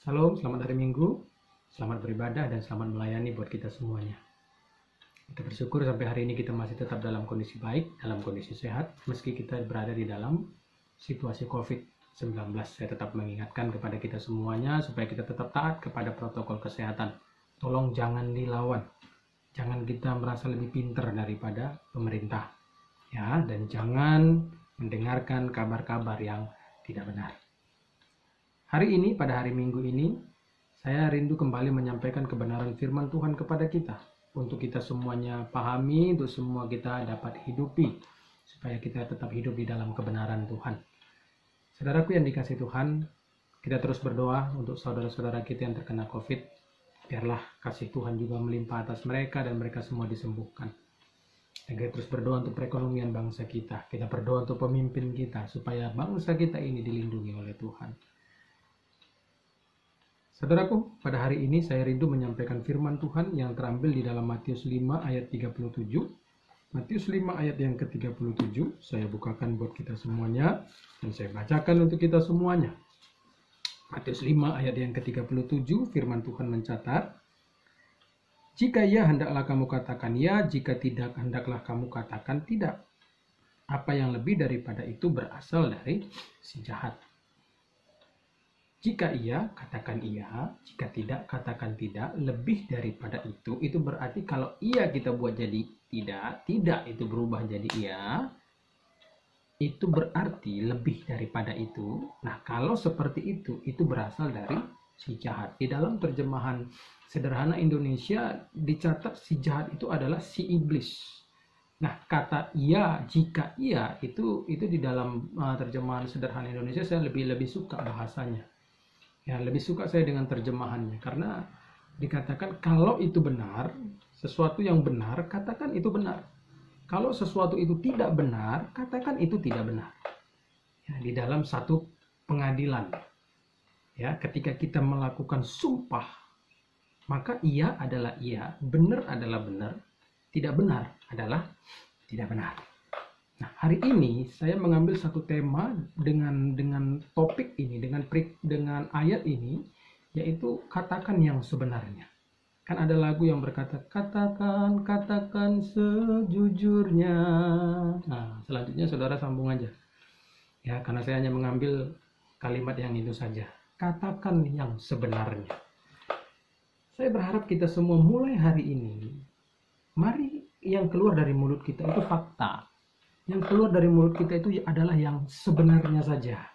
Salam, selamat hari Minggu, selamat beribadah dan selamat melayani buat kita semuanya. Kita bersyukur sampai hari ini kita masih tetap dalam kondisi baik, dalam kondisi sehat, meski kita berada di dalam situasi COVID-19. Saya tetap mengingatkan kepada kita semuanya supaya kita tetap taat kepada protokol kesehatan. Tolong jangan dilawan, jangan kita merasa lebih pintar daripada pemerintah, ya, dan jangan mendengarkan kabar-kabar yang tidak benar. Hari ini, pada hari Minggu ini, saya rindu kembali menyampaikan kebenaran firman Tuhan kepada kita. Untuk kita semuanya pahami, untuk semua kita dapat hidupi, supaya kita tetap hidup di dalam kebenaran Tuhan. Saudaraku yang dikasihi Tuhan, kita terus berdoa untuk saudara-saudara kita yang terkena COVID. Biarlah kasih Tuhan juga melimpah atas mereka dan mereka semua disembuhkan. Dan kita terus berdoa untuk perekonomian bangsa kita. Kita berdoa untuk pemimpin kita, supaya bangsa kita ini dilindungi oleh Tuhan. Saudaraku, pada hari ini saya rindu menyampaikan firman Tuhan yang terambil di dalam Matius 5 ayat 37. Matius 5 ayat yang ke-37, saya bukakan buat kita semuanya, dan saya bacakan untuk kita semuanya. Matius 5 ayat yang ke-37, firman Tuhan mencatat, "Jika ya, hendaklah kamu katakan ya, jika tidak, hendaklah kamu katakan tidak. Apa yang lebih daripada itu berasal dari si jahat. Jika iya, katakan iya. Jika tidak, katakan tidak. Lebih daripada itu berarti kalau iya kita buat jadi tidak, tidak itu berubah jadi iya. Itu berarti lebih daripada itu. Nah, kalau seperti itu berasal dari si jahat. Di dalam terjemahan sederhana Indonesia dicatat si jahat itu adalah si iblis. Nah, kata iya, jika iya itu di dalam terjemahan sederhana Indonesia saya lebih suka bahasanya. Ya, lebih suka saya dengan terjemahannya, karena dikatakan kalau itu benar, sesuatu yang benar, katakan itu benar. Kalau sesuatu itu tidak benar, katakan itu tidak benar. Ya, di dalam satu pengadilan, ya, ketika kita melakukan sumpah, maka iya adalah iya, benar adalah benar, tidak benar adalah tidak benar. Nah, hari ini saya mengambil satu tema dengan topik ini, dengan ayat ini, yaitu katakan yang sebenarnya. Kan ada lagu yang berkata, katakan sejujurnya. Nah, selanjutnya saudara sambung aja. Ya, karena saya hanya mengambil kalimat yang itu saja. Katakan yang sebenarnya. Saya berharap kita semua mulai hari ini, mari yang keluar dari mulut kita itu fakta. Yang keluar dari mulut kita itu adalah yang sebenarnya saja.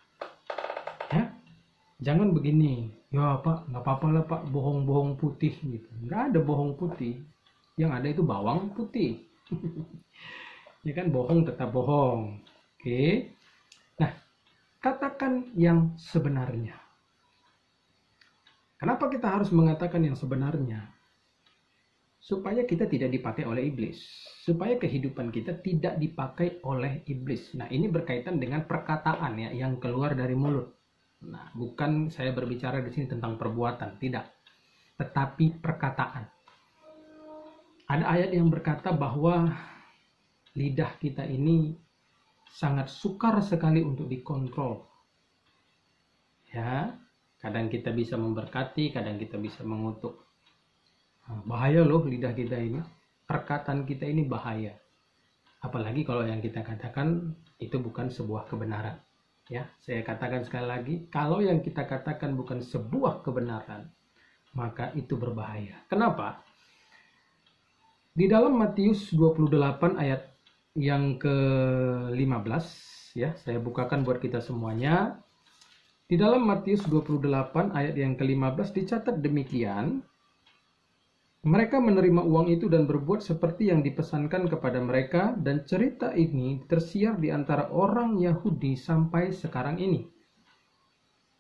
Ya? Jangan begini, ya Pak, nggak apa-apa lah Pak, bohong-bohong putih gitu. Nggak ada bohong putih. Yang ada itu bawang putih. Ya kan, bohong tetap bohong. Oke. Nah, katakan yang sebenarnya. Kenapa kita harus mengatakan yang sebenarnya? Supaya kita tidak dipakai oleh iblis. Supaya kehidupan kita tidak dipakai oleh iblis. Nah, ini berkaitan dengan perkataan ya, yang keluar dari mulut. Nah, bukan saya berbicara di sini tentang perbuatan, tidak. Tetapi perkataan. Ada ayat yang berkata bahwa lidah kita ini sangat sukar sekali untuk dikontrol. Ya, kadang kita bisa memberkati, kadang kita bisa mengutuk. Bahaya loh lidah kita ini, perkataan kita ini bahaya. Apalagi kalau yang kita katakan itu bukan sebuah kebenaran. Ya, saya katakan sekali lagi, kalau yang kita katakan bukan sebuah kebenaran, maka itu berbahaya. Kenapa? Di dalam Matius 28 ayat yang ke-15, ya, saya bukakan buat kita semuanya. Di dalam Matius 28 ayat yang ke-15 dicatat demikian, mereka menerima uang itu dan berbuat seperti yang dipesankan kepada mereka, dan cerita ini tersiar di antara orang Yahudi sampai sekarang ini.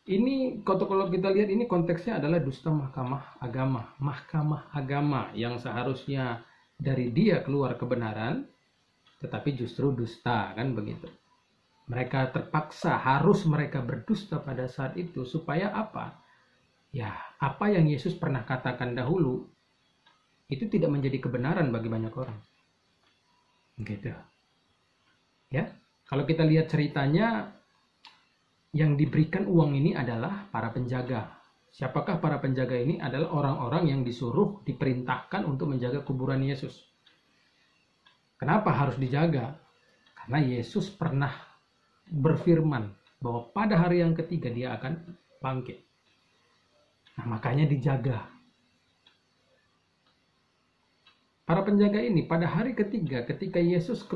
Ini kalau kita lihat ini konteksnya adalah dusta mahkamah agama yang seharusnya dari dia keluar kebenaran, tetapi justru dusta, kan begitu. Mereka terpaksa harus mereka berdusta pada saat itu supaya apa? Ya, apa yang Yesus pernah katakan dahulu itu tidak menjadi kebenaran bagi banyak orang. Gitu. Ya, kalau kita lihat ceritanya, yang diberikan uang ini adalah para penjaga. Siapakah para penjaga ini? Adalah orang-orang yang disuruh, diperintahkan untuk menjaga kuburan Yesus. Kenapa harus dijaga? Karena Yesus pernah berfirman bahwa pada hari yang ketiga dia akan bangkit. Nah, makanya dijaga. Para penjaga ini pada hari ketiga ketika Yesus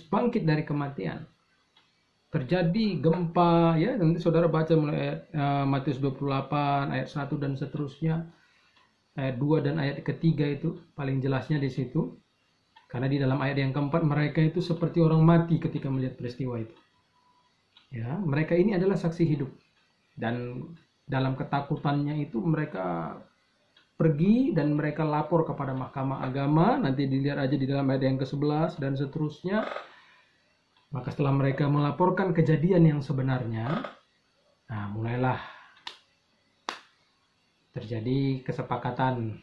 bangkit dari kematian, terjadi gempa, ya nanti saudara baca mulai Matius 28 ayat 1 dan seterusnya, ayat 2 dan ayat ketiga itu paling jelasnya di situ. Karena di dalam ayat yang keempat mereka itu seperti orang mati ketika melihat peristiwa itu. Ya, mereka ini adalah saksi hidup. Dan dalam ketakutannya itu mereka pergi dan mereka lapor kepada mahkamah agama. Nanti dilihat aja di dalam ayat yang ke-11 dan seterusnya. Maka setelah mereka melaporkan kejadian yang sebenarnya, nah mulailah terjadi kesepakatan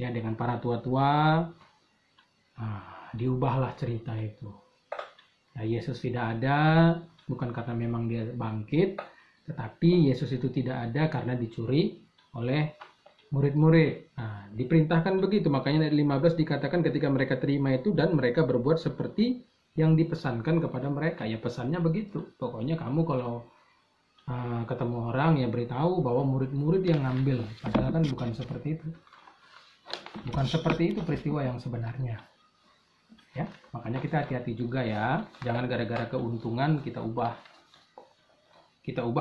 ya dengan para tua-tua. Diubahlah cerita itu. Nah, Yesus tidak ada bukan karena memang dia bangkit, tetapi Yesus itu tidak ada karena dicuri oleh murid-murid. Nah, diperintahkan begitu. Makanya ayat 15 dikatakan ketika mereka terima itu dan mereka berbuat seperti yang dipesankan kepada mereka. Ya pesannya begitu. Pokoknya kamu kalau ketemu orang ya beritahu bahwa murid-murid yang ngambil. Padahal kan bukan seperti itu. Bukan seperti itu peristiwa yang sebenarnya. Ya, makanya kita hati-hati juga ya. Jangan gara-gara keuntungan kita ubah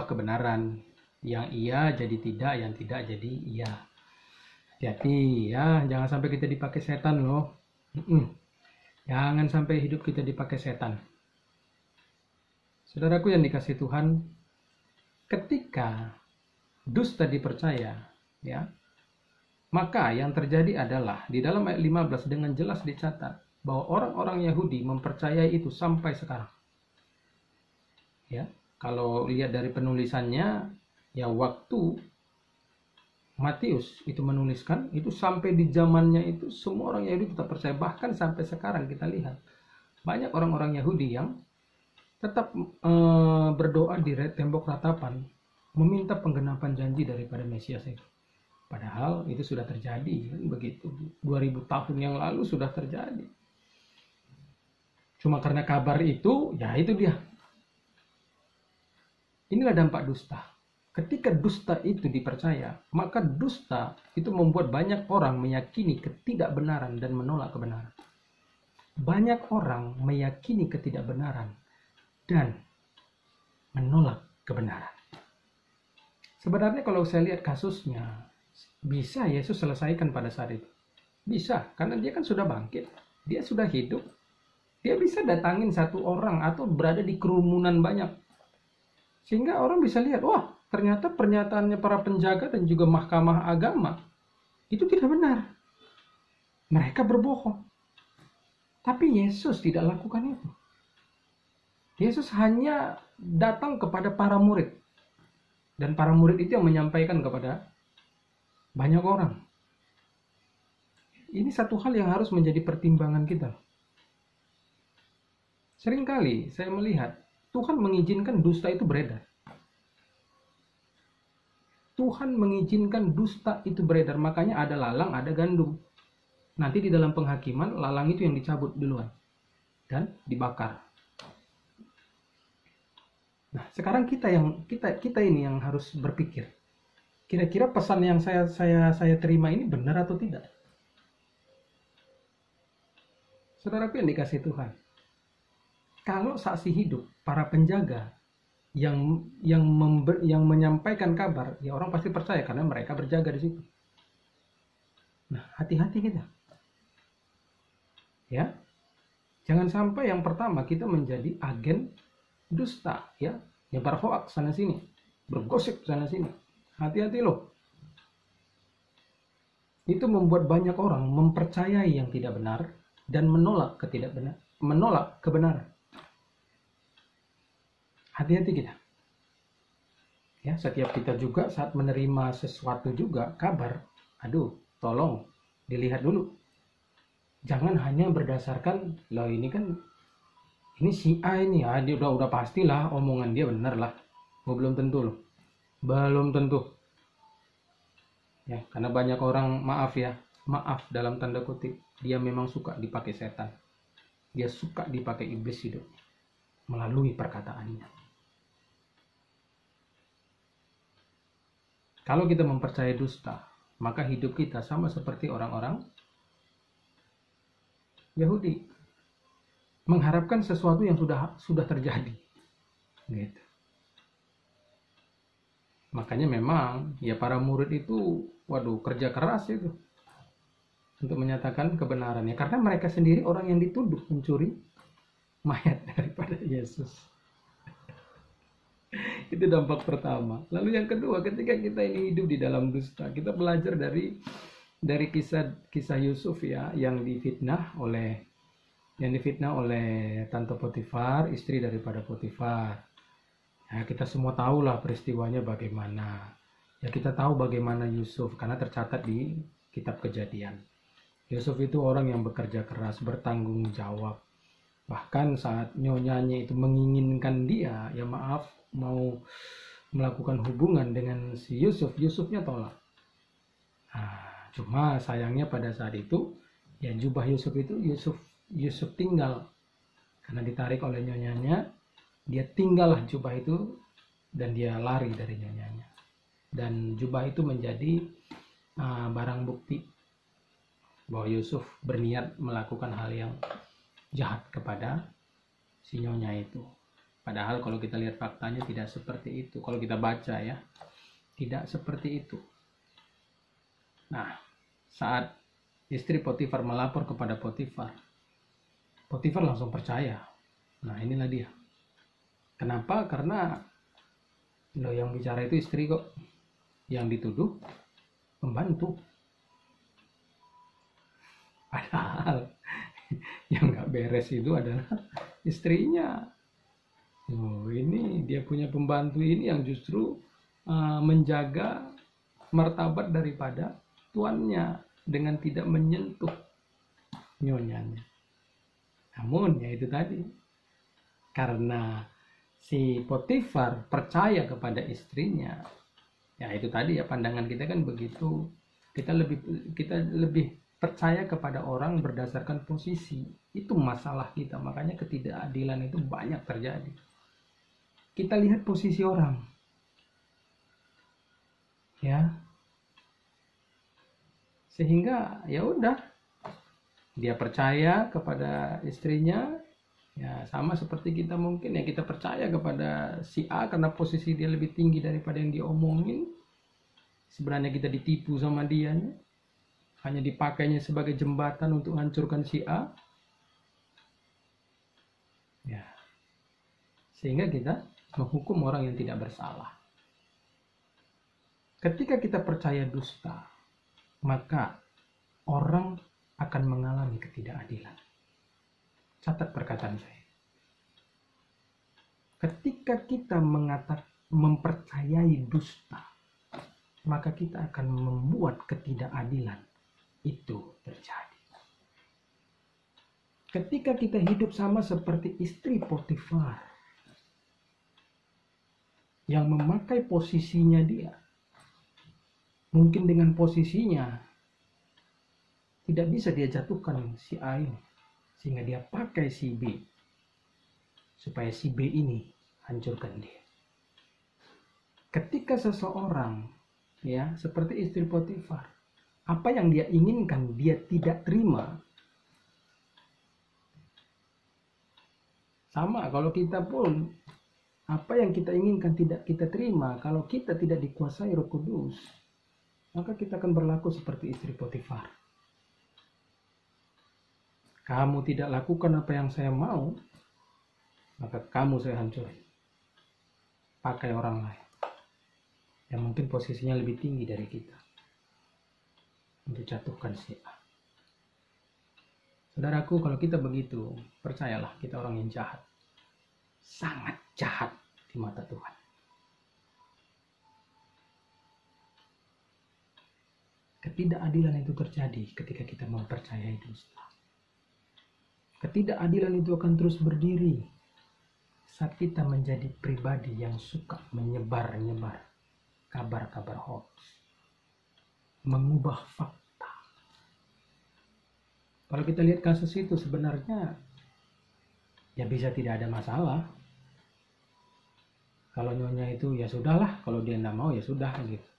kebenaran. Yang iya jadi tidak, yang tidak jadi iya. Hati-hati ya, jangan sampai kita dipakai setan loh. Jangan sampai hidup kita dipakai setan. Saudaraku yang dikasih Tuhan, ketika dusta dipercaya, ya, maka yang terjadi adalah di dalam ayat 15 dengan jelas dicatat bahwa orang-orang Yahudi mempercayai itu sampai sekarang. Ya, kalau lihat dari penulisannya, ya waktu Matius itu menuliskan itu sampai di zamannya itu semua orang Yahudi tetap percaya, bahkan sampai sekarang kita lihat banyak orang-orang Yahudi yang tetap berdoa di tembok ratapan meminta penggenapan janji daripada Mesias itu. Padahal itu sudah terjadi kan begitu. 2000 tahun yang lalu sudah terjadi. Cuma karena kabar itu, ya itu dia. Inilah dampak dusta. Ketika dusta itu dipercaya, maka dusta itu membuat banyak orang meyakini ketidakbenaran dan menolak kebenaran. Banyak orang meyakini ketidakbenaran dan menolak kebenaran. Sebenarnya kalau saya lihat kasusnya, bisa Yesus selesaikan pada saat itu. Bisa, karena dia kan sudah bangkit. Dia sudah hidup. Dia bisa datangin satu orang atau berada di kerumunan banyak. Sehingga orang bisa lihat, wah ternyata pernyataannya para penjaga dan juga mahkamah agama itu tidak benar. Mereka berbohong. Tapi Yesus tidak lakukan itu. Yesus hanya datang kepada para murid. Dan para murid itu yang menyampaikan kepada banyak orang. Ini satu hal yang harus menjadi pertimbangan kita. Seringkali saya melihat Tuhan mengizinkan dusta itu beredar. Tuhan mengizinkan dusta itu beredar. Makanya ada lalang, ada gandum. Nanti di dalam penghakiman, lalang itu yang dicabut duluan. Dan dibakar. Nah, sekarang kita ini yang harus berpikir. Kira-kira pesan yang saya terima ini benar atau tidak? Saudaraku yang dikasih Tuhan. Kalau saksi hidup, para penjaga yang menyampaikan kabar, ya orang pasti percaya karena mereka berjaga di situ. Nah, hati-hati kita. Ya. Jangan sampai yang pertama kita menjadi agen dusta, ya. Nyebar hoaks sana sini, bergosip sana sini. Hati-hati loh. Itu membuat banyak orang mempercayai yang tidak benar dan menolak kebenaran. Hati-hati kita. Ya, setiap kita juga saat menerima sesuatu juga kabar, aduh, tolong dilihat dulu. Jangan hanya berdasarkan, loh ini kan ini si A ini ya, dia udah pastilah omongan dia benar lah. Oh, belum tentu loh. Belum tentu. Ya, karena banyak orang maaf dalam tanda kutip, dia memang suka dipakai setan. Dia suka dipakai iblis hidup melalui perkataannya. Kalau kita mempercayai dusta, maka hidup kita sama seperti orang-orang Yahudi, mengharapkan sesuatu yang sudah terjadi. Gitu. Makanya memang ya para murid itu kerja keras itu untuk menyatakan kebenarannya, karena mereka sendiri orang yang dituduh mencuri mayat daripada Yesus. Itu dampak pertama. Lalu yang kedua, ketika kita ini hidup di dalam dusta, kita belajar dari kisah Yusuf ya, yang difitnah oleh Tante Potifar, istri daripada Potifar. Ya, kita semua tahulah peristiwanya bagaimana. Ya, kita tahu bagaimana Yusuf karena tercatat di kitab Kejadian. Yusuf itu orang yang bekerja keras, bertanggung jawab. Bahkan saat nyonyanya itu menginginkan dia, ya maaf, mau melakukan hubungan dengan si Yusuf, Yusufnya tolak. Nah, cuma sayangnya pada saat itu, ya jubah Yusuf itu Yusuf tinggal karena ditarik oleh nyonyanya. Dia tinggallah jubah itu dan dia lari dari nyonyanya. Dan jubah itu menjadi barang bukti bahwa Yusuf berniat melakukan hal yang jahat kepada si nyonya itu. Padahal kalau kita lihat faktanya tidak seperti itu. Kalau kita baca ya, tidak seperti itu. Nah, saat istri Potifar melapor kepada Potifar, Potifar langsung percaya. Nah, inilah dia. Kenapa? Karena yang bicara itu istri kok. Yang dituduh pembantu. Padahal yang gak beres itu adalah istrinya. Ini dia punya pembantu ini yang justru menjaga martabat daripada tuannya dengan tidak menyentuh nyonyanya. Namun ya itu tadi, karena si Potifar percaya kepada istrinya, ya itu tadi ya, pandangan kita kan begitu. Kita lebih percaya kepada orang berdasarkan posisi. Itu masalah kita. Makanya ketidakadilan itu banyak terjadi. Kita lihat posisi orang, ya, sehingga ya udah, dia percaya kepada istrinya, ya sama seperti kita mungkin ya, kita percaya kepada si A karena posisi dia lebih tinggi daripada yang diomongin. Sebenarnya kita ditipu sama dia, hanya dipakainya sebagai jembatan untuk menghancurkan si A, ya, sehingga kita menghukum orang yang tidak bersalah. Ketika kita percaya dusta, maka orang akan mengalami ketidakadilan. Catat perkataan saya. Ketika kita mempercayai dusta, maka kita akan membuat ketidakadilan itu terjadi. Ketika kita hidup sama seperti istri Potifar, yang memakai posisinya dia, mungkin dengan posisinya tidak bisa dia jatuhkan si A ini, sehingga dia pakai si B supaya si B ini hancurkan dia. Ketika seseorang ya seperti istri Potifar, apa yang dia inginkan dia tidak terima. Sama kalau kita pun, apa yang kita inginkan tidak kita terima, kalau kita tidak dikuasai Roh Kudus, maka kita akan berlaku seperti istri Potifar. Kamu tidak lakukan apa yang saya mau, maka kamu saya hancurin. Pakai orang lain yang mungkin posisinya lebih tinggi dari kita untuk jatuhkan si A. Saudaraku, kalau kita begitu, percayalah kita orang yang jahat. Sangat jahat di mata Tuhan. Ketidakadilan itu terjadi ketika kita mempercayai dusta. Ketidakadilan itu akan terus berdiri saat kita menjadi pribadi yang suka menyebar-nyebar kabar-kabar hoax, mengubah fakta. Kalau kita lihat kasus itu sebenarnya ya bisa tidak ada masalah. Kalau nyonya itu ya sudahlah, kalau dia tidak mau ya sudah gitu.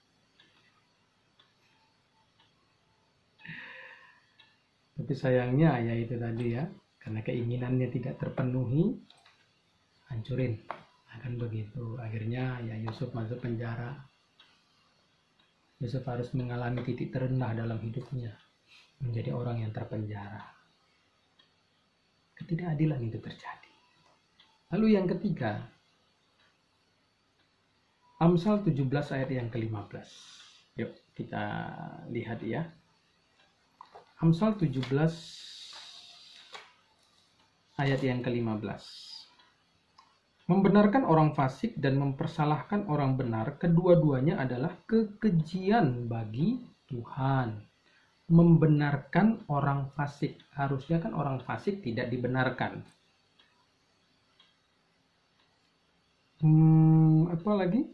Tapi sayangnya ya itu tadi ya, karena keinginannya tidak terpenuhi, hancurin. Akan begitu. Akhirnya ya Yusuf masuk penjara. Yusuf harus mengalami titik terendah dalam hidupnya, menjadi orang yang terpenjara. Ketidakadilan itu terjadi. Lalu yang ketiga, Amsal 17 ayat yang ke-15. Yuk kita lihat ya. Amsal 17 ayat yang ke-15. Membenarkan orang fasik dan mempersalahkan orang benar, kedua-duanya adalah kekejian bagi Tuhan. Membenarkan orang fasik, harusnya kan orang fasik tidak dibenarkan. Apa lagi?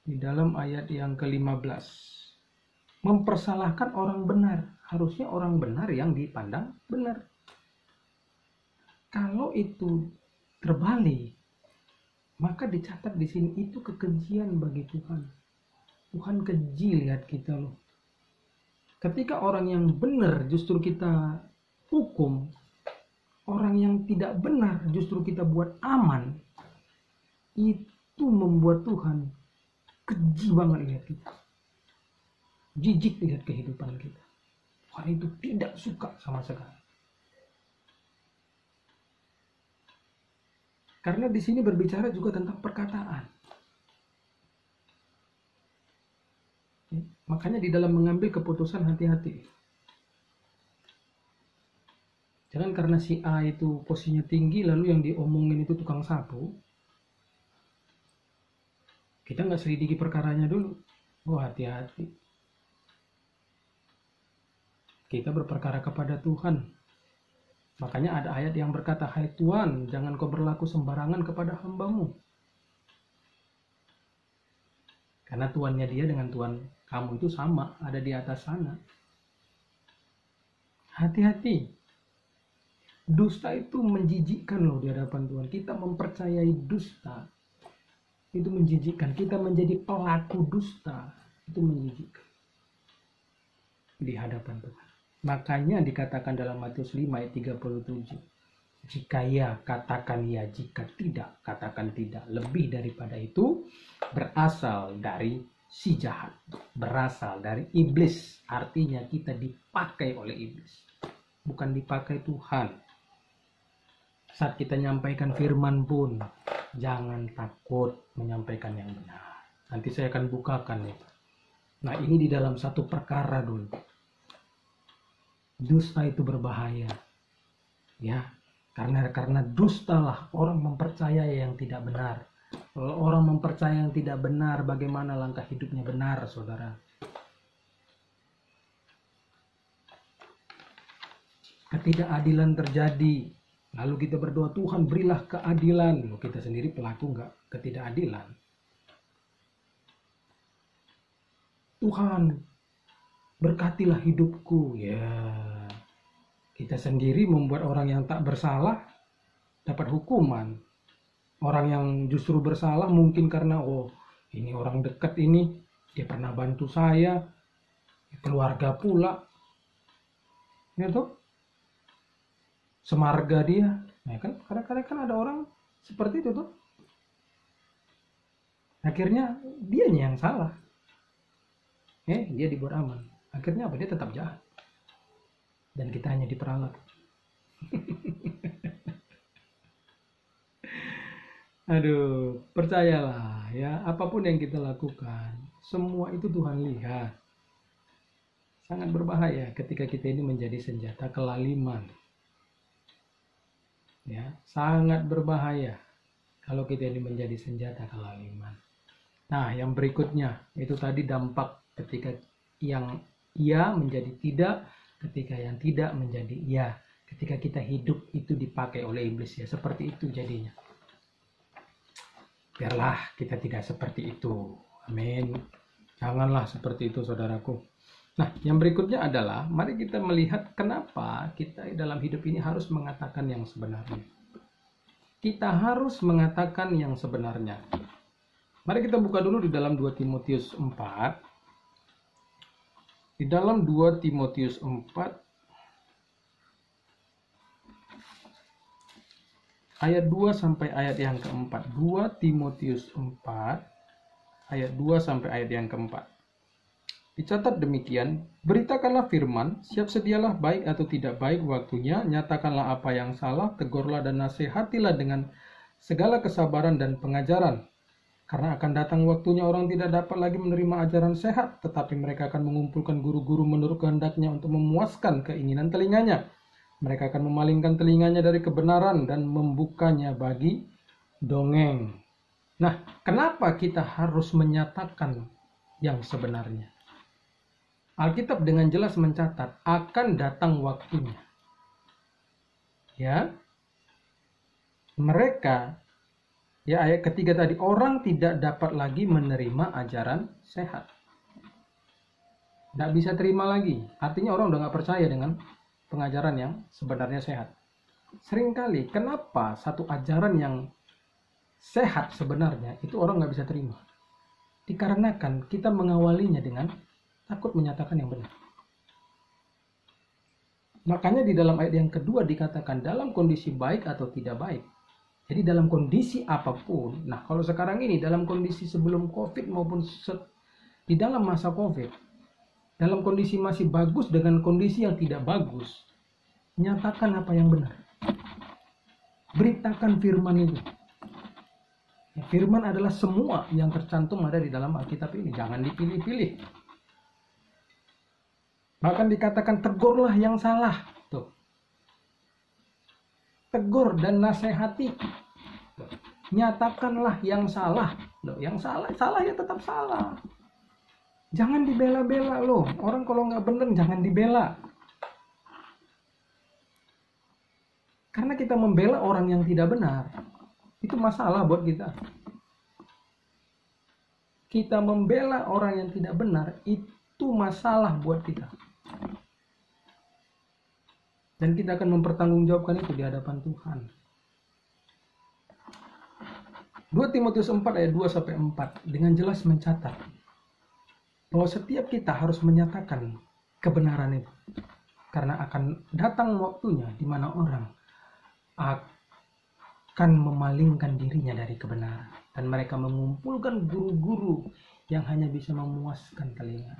Di dalam ayat yang ke-15. Mempersalahkan orang benar, harusnya orang benar yang dipandang benar. Kalau itu terbalik, maka dicatat di sini itu kekejian bagi Tuhan. Tuhan keji lihat kita loh. Ketika orang yang benar justru kita hukum, orang yang tidak benar justru kita buat aman, itu membuat Tuhan keji banget lihat kita. Jijik lihat kehidupan kita. Tuhan itu tidak suka sama sekali. Karena di sini berbicara juga tentang perkataan. Makanya di dalam mengambil keputusan hati-hati. Jangan karena si A itu posisinya tinggi lalu yang diomongin itu tukang sapu. Kita nggak selidiki perkaranya dulu. Oh, hati-hati. Kita berperkara kepada Tuhan. Makanya ada ayat yang berkata, "Hai Tuhan, jangan kau berlaku sembarangan kepada hamba-Mu." Karena Tuannya dia dengan Tuhan kamu itu sama, ada di atas sana. Hati-hati. Dusta itu menjijikkan loh di hadapan Tuhan. Kita mempercayai dusta, itu menjijikkan. Kita menjadi pelaku dusta, itu menjijikkan di hadapan Tuhan. Makanya dikatakan dalam Matius 5 ayat 37. Jika ya, katakan ya. Jika tidak, katakan tidak. Lebih daripada itu, berasal dari si jahat. Berasal dari iblis. Artinya kita dipakai oleh iblis. Bukan dipakai Tuhan. Saat kita menyampaikan firman pun, jangan takut menyampaikan yang benar. Nanti saya akan bukakan itu. Nah, ini di dalam satu perkara dulu. Dusta itu berbahaya. Ya, karena dustalah orang mempercayai yang tidak benar. Kalau orang mempercayai yang tidak benar, bagaimana langkah hidupnya benar, saudara? Ketidakadilan terjadi. Lalu kita berdoa, Tuhan berilah keadilan. Loh, kita sendiri pelaku enggak ketidakadilan. Tuhan berkatilah hidupku. Ya, kita sendiri membuat orang yang tak bersalah dapat hukuman. Orang yang justru bersalah mungkin karena ini orang dekat ini, dia pernah bantu saya, keluarga pula, ya toh, semarga dia. Nah kan kadang-kadang kan ada orang seperti itu tuh. Akhirnya dianya yang salah. Dia dibuat aman. Akhirnya apa? Dia tetap jahat. Dan kita hanya diperalat. Aduh, percayalah ya, apapun yang kita lakukan, semua itu Tuhan lihat. Sangat berbahaya ketika kita ini menjadi senjata kelaliman. Ya, sangat berbahaya kalau kita ini menjadi senjata kelaliman. Nah, yang berikutnya itu tadi dampak ketika yang iya menjadi tidak, ketika yang tidak menjadi iya. Ketika kita hidup itu dipakai oleh iblis ya, seperti itu jadinya. Biarlah kita tidak seperti itu. Amin. Janganlah seperti itu, saudaraku. Nah, yang berikutnya adalah mari kita melihat kenapa kita dalam hidup ini harus mengatakan yang sebenarnya. Kita harus mengatakan yang sebenarnya. Mari kita buka dulu di dalam 2 Timotius 4. Di dalam 2 Timotius 4 ayat 2 sampai ayat yang keempat. 2 Timotius 4 ayat 2 sampai ayat yang keempat. Dicatat demikian, beritakanlah firman, siap sedialah baik atau tidak baik waktunya, nyatakanlah apa yang salah, tegurlah dan nasihatilah dengan segala kesabaran dan pengajaran. Karena akan datang waktunya orang tidak dapat lagi menerima ajaran sehat, tetapi mereka akan mengumpulkan guru-guru menurut kehendaknya untuk memuaskan keinginan telinganya. Mereka akan memalingkan telinganya dari kebenaran dan membukanya bagi dongeng. Nah, kenapa kita harus menyatakan yang sebenarnya? Alkitab dengan jelas mencatat akan datang waktunya. Ya. Mereka, ya ayat ketiga tadi, orang tidak dapat lagi menerima ajaran sehat. Tidak bisa terima lagi. Artinya orang udah nggak percaya dengan pengajaran yang sebenarnya sehat. Seringkali kenapa satu ajaran yang sehat sebenarnya itu orang nggak bisa terima? Dikarenakan kita mengawalinya dengan takut menyatakan yang benar. Makanya di dalam ayat yang kedua dikatakan dalam kondisi baik atau tidak baik. Jadi dalam kondisi apapun, nah kalau sekarang ini dalam kondisi sebelum COVID maupun di dalam masa COVID, dalam kondisi masih bagus dengan kondisi yang tidak bagus, nyatakan apa yang benar. Beritakan firman itu. Ya, firman adalah semua yang tercantum ada di dalam Alkitab ini. Jangan dipilih-pilih. Bahkan dikatakan tegurlah yang salah. Tuh. Tegur dan nasihati. Tuh. Nyatakanlah yang salah. Loh, yang salah ya tetap salah. Jangan dibela-bela loh. Orang kalau nggak benar jangan dibela. Karena kita membela orang yang tidak benar, itu masalah buat kita. Kita membela orang yang tidak benar, itu masalah buat kita. Dan kita akan mempertanggungjawabkan itu di hadapan Tuhan. 2 Timotius 4 ayat 2 sampai 4 dengan jelas mencatat bahwa setiap kita harus menyatakan kebenaran itu. Karena akan datang waktunya di mana orang akan memalingkan dirinya dari kebenaran. Dan mereka mengumpulkan guru-guru yang hanya bisa memuaskan telinga.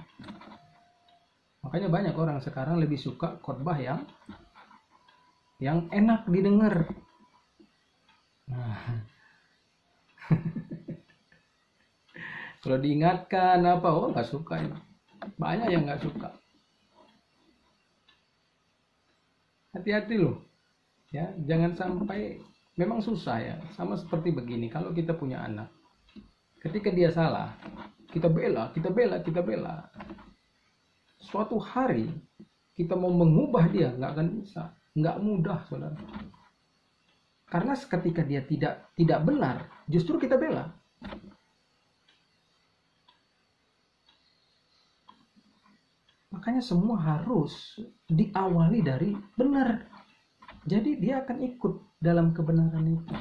Makanya banyak orang sekarang lebih suka khotbah yang enak didengar. Nah. Kalau diingatkan apa, nggak suka ya. Banyak yang nggak suka. Hati-hati loh. Ya, jangan sampai, memang susah ya. Sama seperti begini, kalau kita punya anak, ketika dia salah, kita bela. Suatu hari kita mau mengubah dia, nggak akan bisa, nggak mudah, saudara. Karena ketika dia tidak benar, justru kita bela. Makanya semua harus diawali dari benar. Jadi dia akan ikut dalam kebenaran itu.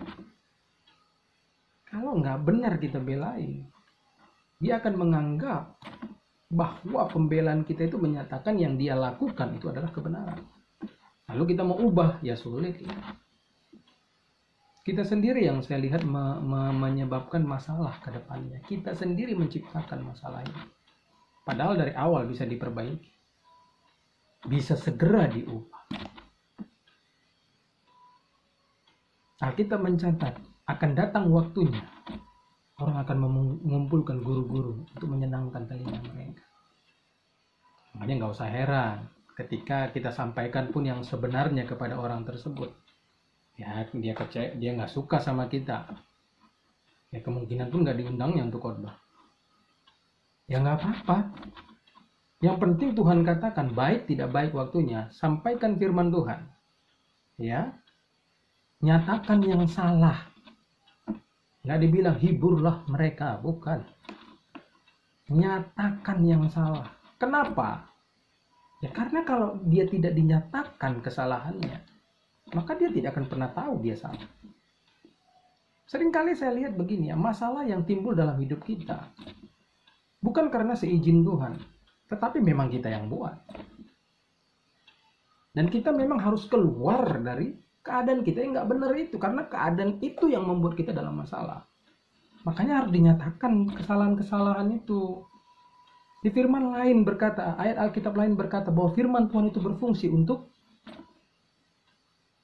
Kalau nggak benar kita belain, dia akan menganggap bahwa pembelaan kita itu menyatakan yang dia lakukan itu adalah kebenaran. Lalu kita mau ubah, ya sulit. Kita sendiri yang saya lihat menyebabkan masalah ke depannya. Kita sendiri menciptakan masalah ini. Padahal dari awal bisa diperbaiki. Bisa segera diubah. Alkitab mencatat akan datang waktunya orang akan mengumpulkan guru-guru untuk menyenangkan telinga mereka. Makanya nggak usah heran ketika kita sampaikan pun yang sebenarnya kepada orang tersebut. Ya dia kecewa, dia nggak suka sama kita. Ya kemungkinan pun nggak diundangnya untuk khotbah. Ya nggak apa-apa. Yang penting Tuhan katakan baik tidak baik waktunya, sampaikan firman Tuhan. Ya. Nyatakan yang salah. Nggak dibilang hiburlah mereka, bukan. Nyatakan yang salah. Kenapa? Ya karena kalau dia tidak dinyatakan kesalahannya, maka dia tidak akan pernah tahu dia salah. Seringkali saya lihat begini ya, masalah yang timbul dalam hidup kita bukan karena seizin Tuhan, tetapi memang kita yang buat. Dan kita memang harus keluar dari keadaan kita yang nggak benar itu, karena keadaan itu yang membuat kita dalam masalah. Makanya harus dinyatakan kesalahan-kesalahan itu. Di firman lain berkata, ayat Alkitab lain berkata bahwa firman Tuhan itu berfungsi untuk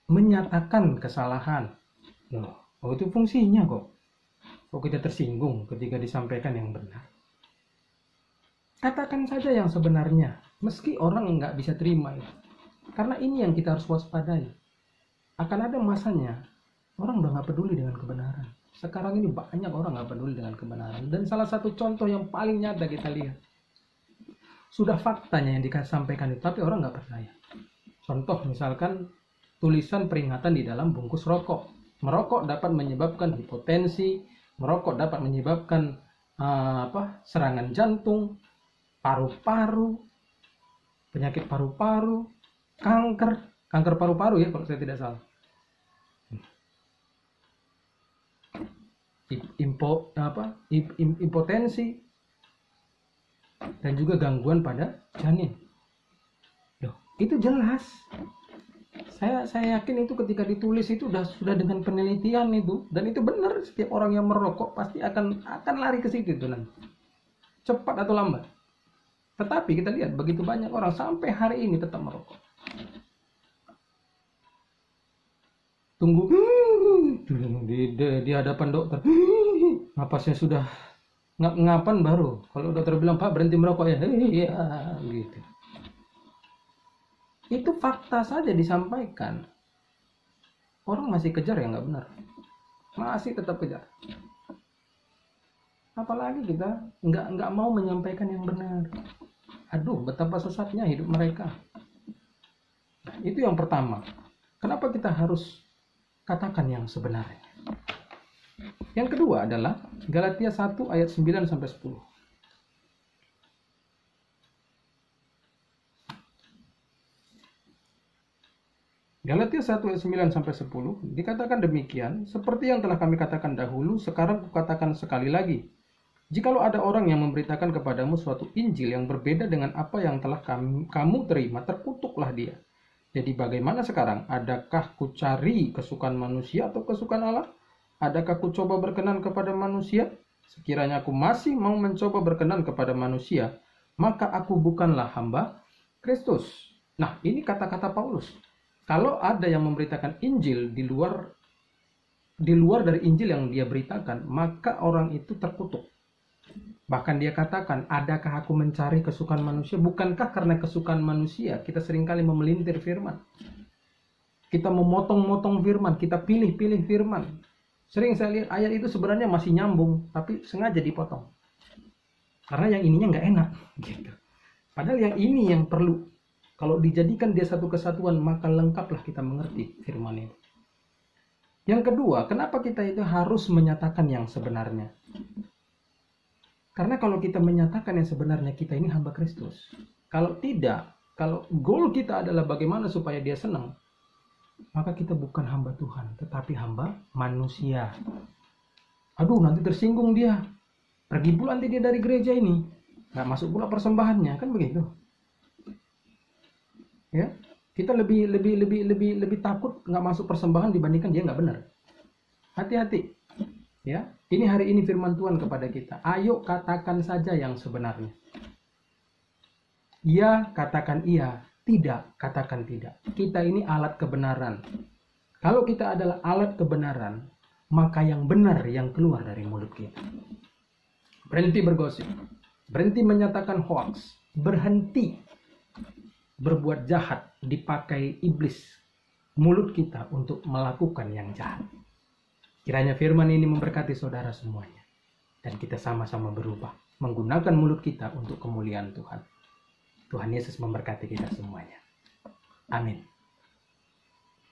menyatakan kesalahan. Oh itu fungsinya kok. Kok kita tersinggung ketika disampaikan yang benar? Katakan saja yang sebenarnya, meski orang nggak bisa terima itu. Karena ini yang kita harus waspadai. Akan ada masanya, orang udah nggak peduli dengan kebenaran. Sekarang ini banyak orang nggak peduli dengan kebenaran. Dan salah satu contoh yang paling nyata kita lihat, sudah faktanya yang disampaikan itu, tapi orang nggak percaya. Contoh misalkan tulisan peringatan di dalam bungkus rokok. Merokok dapat menyebabkan hipotensi, merokok dapat menyebabkan serangan jantung, paru-paru, penyakit paru-paru, kanker paru-paru ya kalau saya tidak salah. Impotensi dan juga gangguan pada janin. Loh, itu jelas. Saya yakin itu ketika ditulis itu sudah dengan penelitian itu, dan itu benar, setiap orang yang merokok pasti akan lari ke situ tuh nanti. Cepat atau lambat. Tetapi kita lihat begitu banyak orang sampai hari ini tetap merokok. Tunggu di hadapan dokter. Napasnya sudah ngapan baru. Kalau dokter bilang, "Pak, berhenti merokok ya." Iya, gitu. Itu fakta saja disampaikan. Orang masih kejar yang nggak benar. Masih tetap kejar. Apalagi kita nggak mau menyampaikan yang benar. Aduh, betapa sesatnya hidup mereka. Nah, itu yang pertama. Kenapa kita harus katakan yang sebenarnya? Yang kedua adalah Galatia 1 ayat 9 sampai 10. Galatia 1 ayat 9 sampai 10 dikatakan demikian, seperti yang telah kami katakan dahulu, sekarang kukatakan sekali lagi. Jikalau ada orang yang memberitakan kepadamu suatu Injil yang berbeda dengan apa yang telah kamu terima, terkutuklah dia. Jadi bagaimana sekarang? Adakah ku cari kesukaan manusia atau kesukaan Allah? Adakah ku coba berkenan kepada manusia? Sekiranya aku masih mau mencoba berkenan kepada manusia, maka aku bukanlah hamba Kristus. Nah, ini kata-kata Paulus. Kalau ada yang memberitakan Injil di luar dari Injil yang dia beritakan, maka orang itu terkutuk. Bahkan dia katakan, adakah aku mencari kesukaan manusia? Bukankah karena kesukaan manusia kita seringkali memelintir firman? Kita memotong-motong firman, kita pilih-pilih firman. Sering saya lihat ayat itu sebenarnya masih nyambung, tapi sengaja dipotong. Karena yang ininya nggak enak. Gitu. Padahal yang ini yang perlu. Kalau dijadikan dia satu kesatuan, maka lengkaplah kita mengerti firman itu. Yang kedua, kenapa kita itu harus menyatakan yang sebenarnya? Karena kalau kita menyatakan yang sebenarnya, kita ini hamba Kristus. Kalau tidak, kalau goal kita adalah bagaimana supaya dia senang, maka kita bukan hamba Tuhan, tetapi hamba manusia. Aduh, nanti tersinggung dia. Pergi pula nanti dia dari gereja ini. Nggak masuk pula persembahannya, kan begitu. Ya, kita lebih takut nggak masuk persembahan dibandingkan dia nggak benar. Hati-hati. Ya, ini hari ini firman Tuhan kepada kita. Ayo katakan saja yang sebenarnya. Iya, katakan iya. Tidak, katakan tidak. Kita ini alat kebenaran. Kalau kita adalah alat kebenaran, maka yang benar yang keluar dari mulut kita. Berhenti bergosip. Berhenti menyatakan hoax. Berhenti berbuat jahat, dipakai iblis mulut kita untuk melakukan yang jahat. Kiranya firman ini memberkati saudara semuanya, dan kita sama-sama berubah menggunakan mulut kita untuk kemuliaan Tuhan. Tuhan Yesus memberkati kita semuanya. Amin.